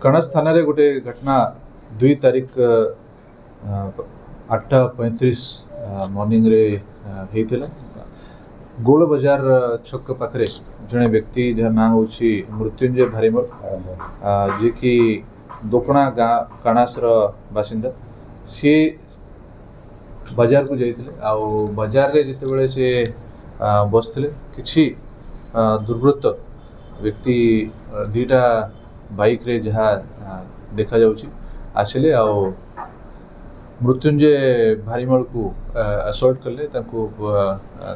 कणास थाना रे गोटे घटना 2 तारीख 8:35 मॉर्निंग रे हेतिला गोल बाजार छक पाखरे जड़े व्यक्ति जहाँ ना हूँ मृत्युंजय भारीमल जी की दोकणा गाँ कणास बासिंदा सी बाजार को जाइए बाजार रे जिते बड़े से बसते किसी दुर्वृत्त व्यक्ति दीटा बाइक रे जहाँ देखा जाउची आसिले आ मृत्युंजय भारीमल को असल्ट कले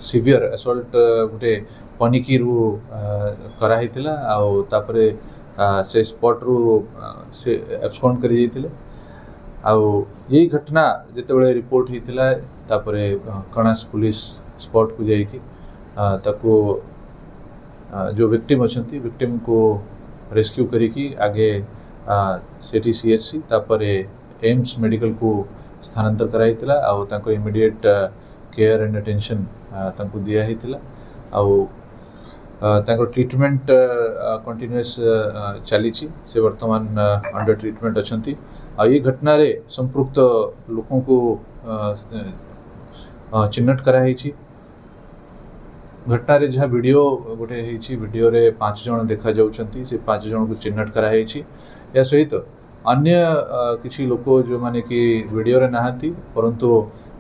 सीवियर असल्ट गोटे पनिकी रु कराइथिला तापरे से स्पॉट रु से एब्सकॉन्ड करि जाइथिले यही घटना जिते बड़े रिपोर्ट होता तापरे कणास पुलिस स्पॉट को जाइकी ताको जो विक्टिम अच्छा विक्टिम को रेस्क्यू करिकी आगे सेठी सीएचसी तापरे एम्स मेडिकल को स्थानांतर कराइथिला ताको इमीडिएट केयर एंड अटेंशन ताको दिया हिथिला ताको ट्रीटमेंट कंटिन्यूअस चलीची से वर्तमान अंडर ट्रीटमेंट अछंती ये घटना रे संपृक्त लोकों को चिन्हट कराई घटना रे जहाँ वीडियो गोटे वीडियो रे 5 जन देखा जाउछंती से 5 जन को चिन्हट कराई या सहित अन्य किसी लोक जो माने कि वीडियो रे नहांती परंतु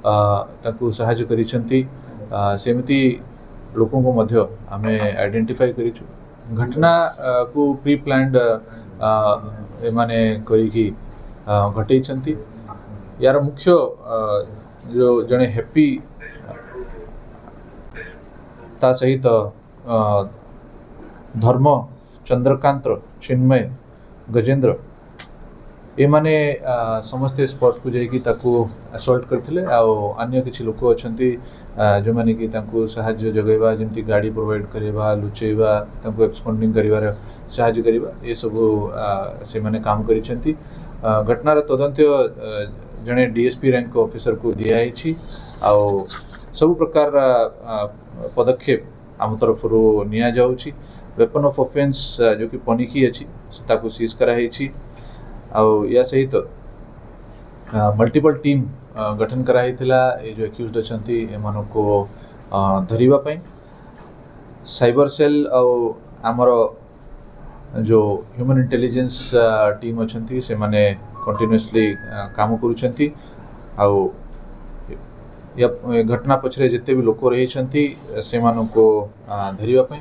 ताकू सहायता करिसंती सेमिति लोकों को मध्य आमे आइडेंटिफाई करिछु घटना को प्री प्लान्ड माने करिकी घटैछंती यार मुख्य जो जने हैप्पी ता सहित धर्म चंद्रकांत चिन्मय गजेंद्र ए माने समस्ते स्पॉट को जाइकी ताकू असल्ट करथिले अन्य किछि लोक अछंती जो माने कि ताकू सहायता जगैबा जेंति गाड़ी प्रोवाइड करबा लुचैबा ताकू एब्सकॉन्डिंग करिवार सहायता करबा ए सब से माने काम करिसंती घटनार तदंत जड़े डीएसपी रैंक ऑफिसर को दिखाई सब प्रकार पदक्षेप आम तरफ निया जाउची वेपन ऑफ ऑफेंस जो कि पनिकी अच्छी ताकू सीज कराई या सहित मल्टीपल टीम गठन कराई ये जो एक्यूज्ड अछंती एमान को धरिबा पई साइबर सेल आमर जो ह्यूमन इंटेलिजेंस टीम अछंती से माने कंटिन्यूअसली काम करूछंती या घटना पछरे जिते भी लोक रही से मानक धरिबा पई